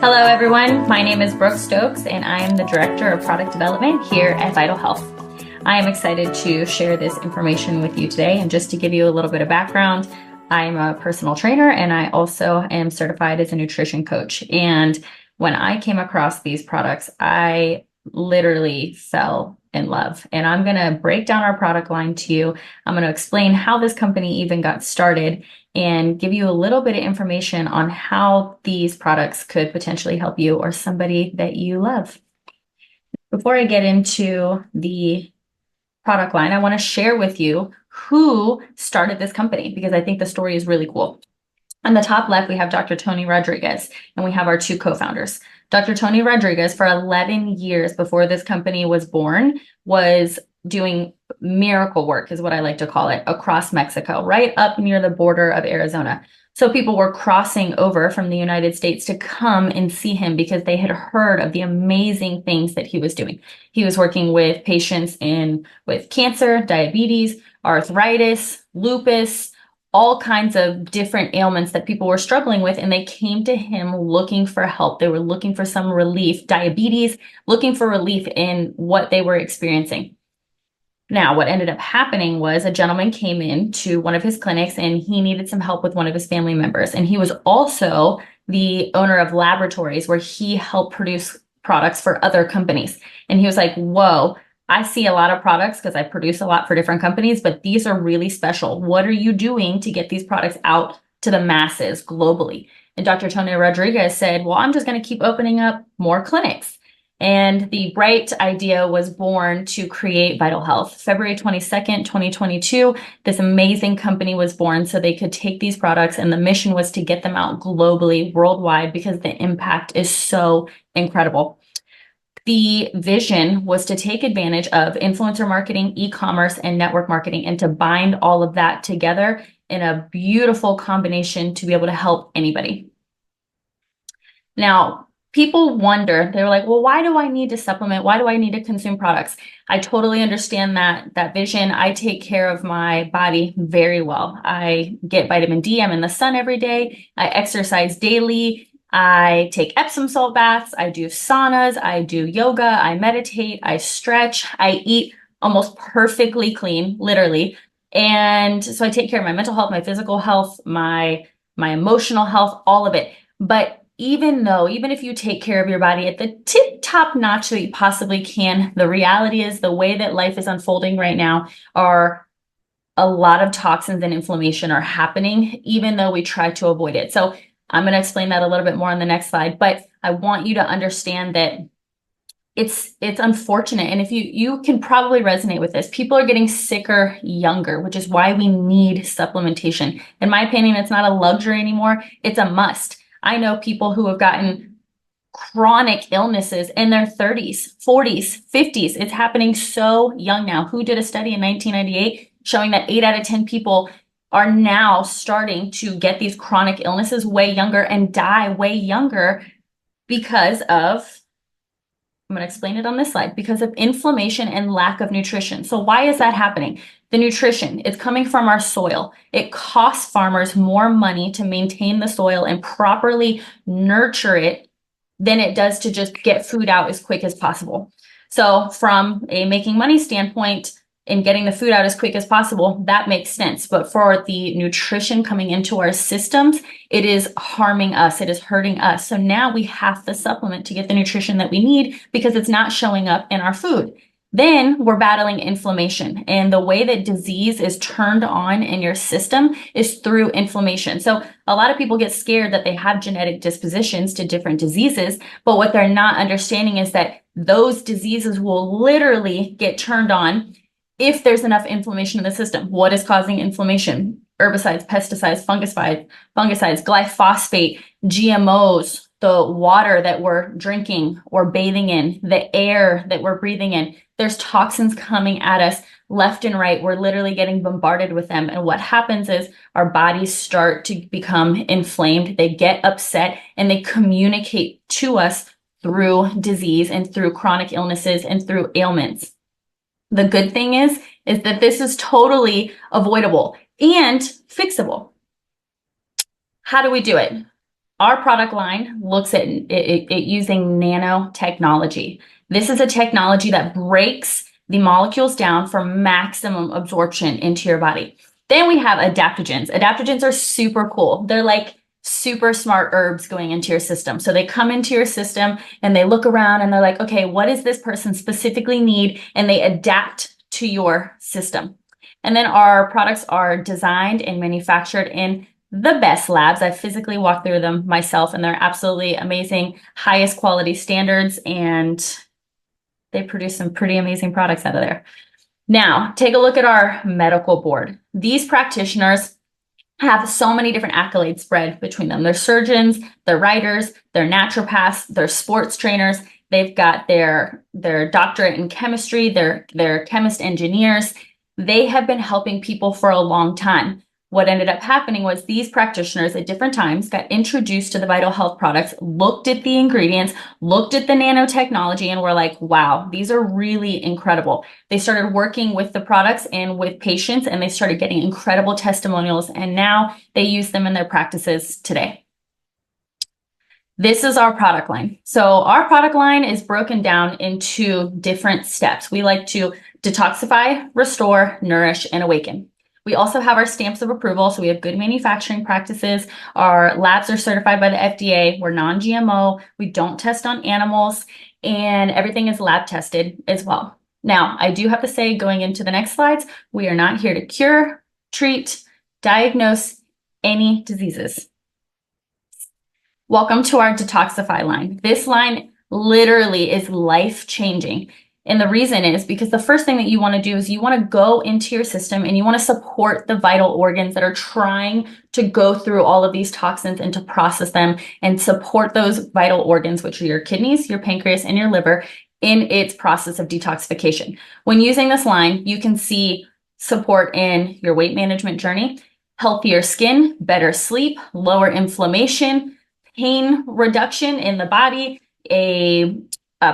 Hello, everyone. My name is Brooke Stokes, and I am the Director of Product Development here at Vital Health. I am excited to share this information with you today. And just to give you a little bit of background, I'm a personal trainer and I also am certified as a nutrition coach. And when I came across these products, I literally fell in love. And I'm going to break down our product line to you. I'm going to explain how this company even got started and give you a little bit of information on how these products could potentially help you or somebody that you love. Before I get into the product line, I want to share with you who started this company because I think the story is really cool. On the top left, we have Dr. Tony Rodriguez, and we have our two co-founders. Dr. Tony Rodriguez, for 11 years before this company was born, was doing miracle work, is what I like to call it, across Mexico, right up near the border of Arizona. So people were crossing over from the United States to come and see him because they had heard of the amazing things that he was doing. He was working with patients with cancer, diabetes, arthritis, lupus, all kinds of different ailments that people were struggling with, and they came to him looking for help. They were looking for some relief, diabetes, looking for relief in what they were experiencing. Now, what ended up happening was a gentleman came in to one of his clinics and he needed some help with one of his family members. And he was also the owner of laboratories where he helped produce products for other companies. And he was like, whoa, I see a lot of products because I produce a lot for different companies, but these are really special. What are you doing to get these products out to the masses globally? And Dr. Tony Rodriguez said, well, I'm just going to keep opening up more clinics. And the bright idea was born to create Vital Health. February 22nd, 2022, this amazing company was born so they could take these products, and the mission was to get them out globally, worldwide, because the impact is so incredible. The vision was to take advantage of influencer marketing, e-commerce, and network marketing, and to bind all of that together in a beautiful combination to be able to help anybody. Now, people wonder, they're like, well, why do I need to supplement? Why do I need to consume products? I totally understand that vision. I take care of my body very well. I get vitamin D. I'm in the sun every day. I exercise daily. I take Epsom salt baths. I do saunas. I do yoga. I meditate. I stretch. I eat almost perfectly clean, literally. And so I take care of my mental health, my physical health, my emotional health, all of it. But even if you take care of your body at the tip top notch that you possibly can, the reality is the way that life is unfolding right now are a lot of toxins and inflammation are happening, even though we try to avoid it. So I'm going to explain that a little bit more on the next slide, but I want you to understand that it's unfortunate. And if you can probably resonate with this, people are getting sicker younger, which is why we need supplementation. In my opinion, it's not a luxury anymore. It's a must. I know people who have gotten chronic illnesses in their 30s, 40s, 50s. It's happening so young now. Who did a study in 1998 showing that 8 out of 10 people are now starting to get these chronic illnesses way younger and die way younger because of, I'm going to explain it on this slide, because of inflammation and lack of nutrition. So why is that happening? The nutrition, it's coming from our soil. It costs farmers more money to maintain the soil and properly nurture it than it does to just get food out as quick as possible. So from a making money standpoint, in getting the food out as quick as possible, that makes sense. But for the nutrition coming into our systems, it is harming us. It is hurting us. So now we have to supplement to get the nutrition that we need because it's not showing up in our food. Then we're battling inflammation. And the way that disease is turned on in your system is through inflammation. So a lot of people get scared that they have genetic dispositions to different diseases, but what they're not understanding is that those diseases will literally get turned on if there's enough inflammation in the system. What is causing inflammation? Herbicides, pesticides, fungicides, glyphosate, GMOs, the water that we're drinking or bathing in, the air that we're breathing in. There's toxins coming at us left and right. We're literally getting bombarded with them. And what happens is our bodies start to become inflamed. They get upset and they communicate to us through disease and through chronic illnesses and through ailments. The good thing is that this is totally avoidable and fixable. How do we do it? Our product line looks at it using nanotechnology. This is a technology that breaks the molecules down for maximum absorption into your body. Then we have adaptogens. Adaptogens are super cool. They're like super smart herbs going into your system. So they come into your system and they look around and they're like, okay, what does this person specifically need? And they adapt to your system. And then our products are designed and manufactured in the best labs. I physically walked through them myself, and they're absolutely amazing, highest quality standards, and they produce some pretty amazing products out of there. Now, take a look at our medical board. These practitioners have so many different accolades spread between them. They're surgeons, they're writers, they're naturopaths, they're sports trainers. They've got their doctorate in chemistry, they're chemist engineers. They have been helping people for a long time. What ended up happening was these practitioners at different times got introduced to the Vital Health products, looked at the ingredients, looked at the nanotechnology, and were like, wow, these are really incredible. They started working with the products and with patients, and they started getting incredible testimonials, and now they use them in their practices today. This is our product line. So our product line is broken down into different steps. We like to detoxify, restore, nourish, and awaken. We also have our stamps of approval. So we have good manufacturing practices. Our labs are certified by the FDA. We're non-GMO. We don't test on animals, and everything is lab tested as well. Now, I do have to say, going into the next slides, we are not here to cure, treat, diagnose any diseases. Welcome to our Detoxify line. This line literally is life-changing. And the reason is because the first thing that you want to do is you want to go into your system and you want to support the vital organs that are trying to go through all of these toxins and to process them and support those vital organs, which are your kidneys, your pancreas, and your liver, in its process of detoxification. When using this line, you can see support in your weight management journey, healthier skin, better sleep, lower inflammation, pain reduction in the body,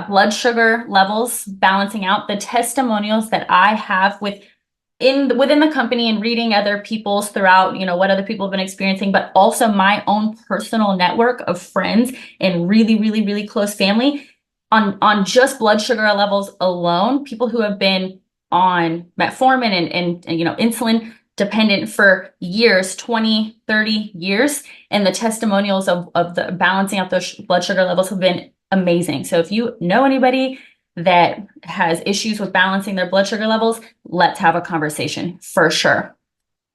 blood sugar levels, balancing out. The testimonials that I have within the company and reading other people's throughout, what other people have been experiencing, but also my own personal network of friends and really, really, really close family on just blood sugar levels alone, people who have been on metformin and insulin dependent for years, 20, 30 years. And the testimonials of the balancing out those blood sugar levels have been amazing. So if you know anybody that has issues with balancing their blood sugar levels, let's have a conversation for sure.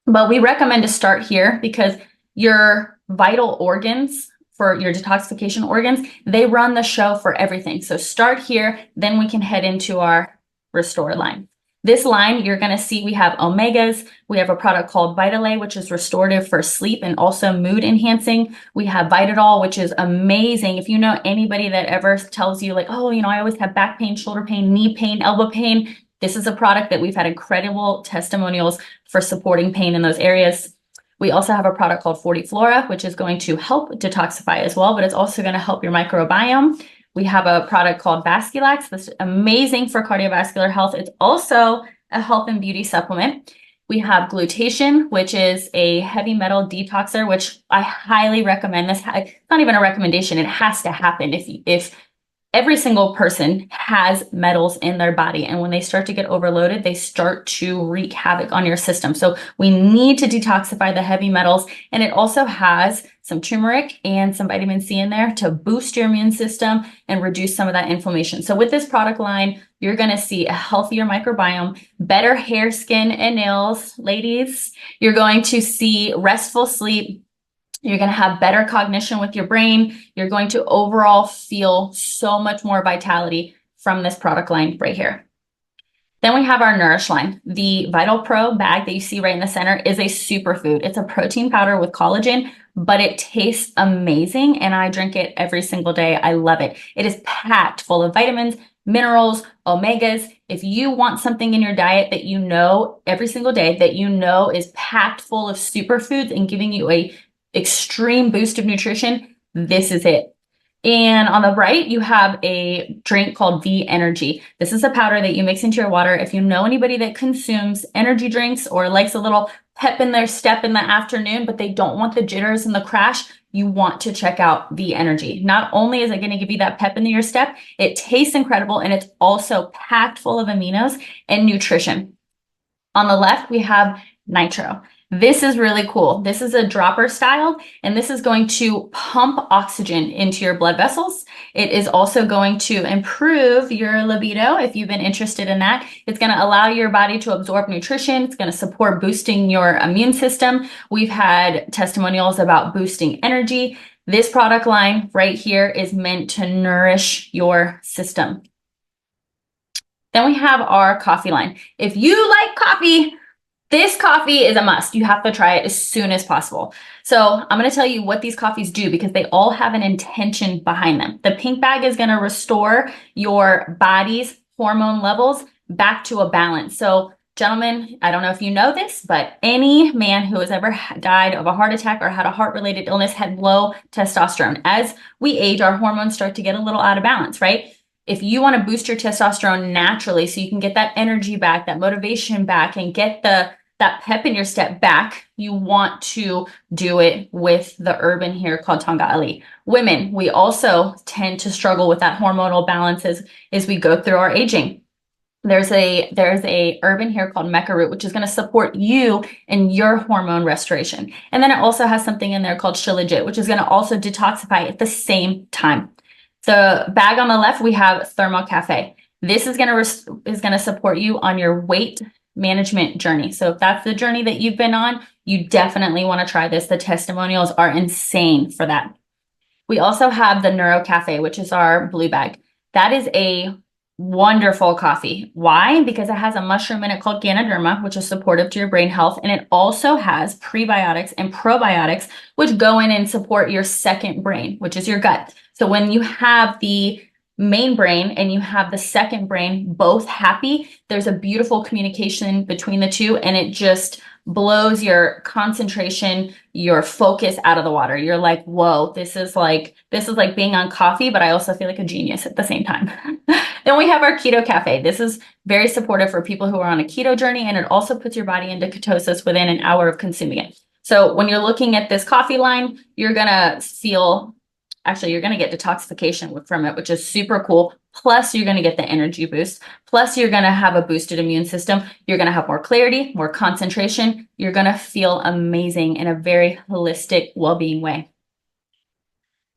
But we recommend to start here because your vital organs, for your detoxification organs, they run the show for everything. So start here, then we can head into our Restore line. This line, you're going to see we have omegas. We have a product called Vitale, which is restorative for sleep and also mood enhancing. We have Vitadol, which is amazing. If you know anybody that ever tells you like, oh, I always have back pain, shoulder pain, knee pain, elbow pain, this is a product that we've had incredible testimonials for supporting pain in those areas. We also have a product called 40 Flora, which is going to help detoxify as well, but it's also going to help your microbiome. We have a product called Vasculax that's amazing for cardiovascular health. It's also a health and beauty supplement. We have glutation, which is a heavy metal detoxer, which I highly recommend. It's not even a recommendation. It has to happen if every single person has metals in their body. And when they start to get overloaded, they start to wreak havoc on your system. So we need to detoxify the heavy metals. And it also has some turmeric and some vitamin C in there to boost your immune system and reduce some of that inflammation. So with this product line, you're going to see a healthier microbiome, better hair, skin, and nails, ladies. You're going to see restful sleep. You're going to have better cognition with your brain. You're going to overall feel so much more vitality from this product line right here. Then we have our Nourish line. The Vital Pro bag that you see right in the center is a superfood. It's a protein powder with collagen, but it tastes amazing, and I drink it every single day. I love it. It is packed full of vitamins, minerals, omegas. If you want something in your diet that every single day that is packed full of superfoods and giving you a extreme boost of nutrition, this is it. And on the right, you have a drink called V Energy. This is a powder that you mix into your water. If you know anybody that consumes energy drinks or likes a little pep in their step in the afternoon, but they don't want the jitters and the crash, you want to check out the energy. Not only is it going to give you that pep into your step, it tastes incredible, and it's also packed full of aminos and nutrition. On the left, we have nitro. This is really cool. This is a dropper style, and this is going to pump oxygen into your blood vessels. It is also going to improve your libido if you've been interested in that. It's going to allow your body to absorb nutrition. It's going to support boosting your immune system. We've had testimonials about boosting energy. This product line right here is meant to nourish your system. Then we have our coffee line. If you like coffee, this coffee is a must. You have to try it as soon as possible. So I'm going to tell you what these coffees do because they all have an intention behind them. The pink bag is going to restore your body's hormone levels back to a balance. So gentlemen, I don't know if you know this, but any man who has ever died of a heart attack or had a heart-related illness had low testosterone. As we age, our hormones start to get a little out of balance, right? If you want to boost your testosterone naturally so you can get that energy back, that motivation back, and get that pep in your step back, you want to do it with the herb in here called Tonga Ali. Women, we also tend to struggle with that hormonal balance as we go through our aging. There's a herb in here called Mecha root, which is going to support you in your hormone restoration. And then it also has something in there called Shilajit, which is going to also detoxify at the same time. The bag on the left, we have Thermal Cafe. This is going to support you on your weight management journey. So if that's the journey that you've been on, you definitely want to try this. The testimonials are insane for that. We also have the Neuro Cafe, which is our blue bag. That is a wonderful coffee. Why? Because it has a mushroom in it called Ganoderma, which is supportive to your brain health. And it also has prebiotics and probiotics, which go in and support your second brain, which is your gut. So when you have the main brain and you have the second brain both happy, there's a beautiful communication between the two, and it just blows your concentration, your focus out of the water. You're like, whoa, this is like being on coffee, but I also feel like a genius at the same time. Then we have our Keto Cafe. This is very supportive for people who are on a keto journey, and it also puts your body into ketosis within an hour of consuming it. So when you're looking at this coffee line, you're going to get detoxification from it, which is super cool. Plus, you're going to get the energy boost. Plus, you're going to have a boosted immune system. You're going to have more clarity, more concentration. You're going to feel amazing in a very holistic, well-being way.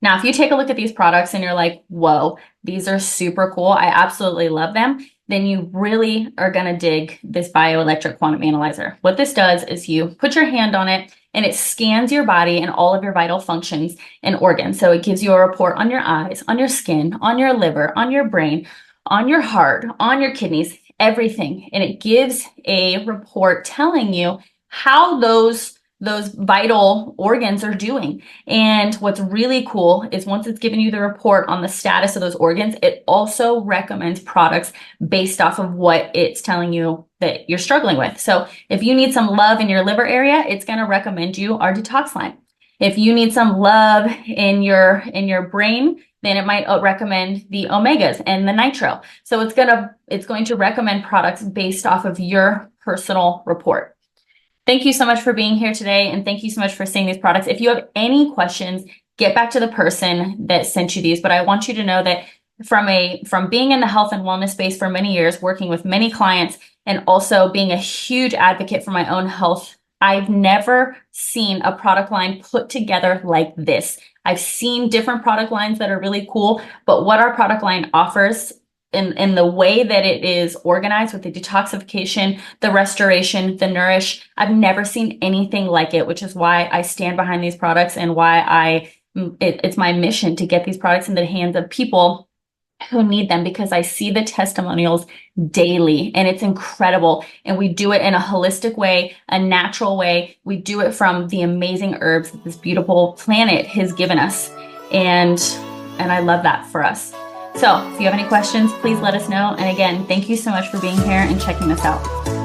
Now, if you take a look at these products and you're like, whoa, these are super cool, I absolutely love them, then you really are going to dig this bioelectric quantum analyzer. What this does is you put your hand on it and it scans your body and all of your vital functions and organs. So it gives you a report on your eyes, on your skin, on your liver, on your brain, on your heart, on your kidneys, everything. And it gives a report telling you how those vital organs are doing. And what's really cool is once it's given you the report on the status of those organs, it also recommends products based off of what it's telling you that you're struggling with. So if you need some love in your liver area, it's going to recommend you our detox line. If you need some love in your brain, then it might recommend the omegas and the nitro. So it's going to recommend products based off of your personal report. Thank you so much for being here today, and thank you so much for seeing these products. If you have any questions, get back to the person that sent you these, but I want you to know that from being in the health and wellness space for many years, working with many clients, and also being a huge advocate for my own health, I've never seen a product line put together like this. I've seen different product lines that are really cool, but what our product line offers in the way that it is organized with the detoxification, the restoration, the nourish, I've never seen anything like it, which is why I stand behind these products and why it's my mission to get these products in the hands of people who need them, because I see the testimonials daily and it's incredible. And we do it in a holistic way, a natural way. We do it from the amazing herbs that this beautiful planet has given us. And I love that for us. So if you have any questions, please let us know. And again, thank you so much for being here and checking this out.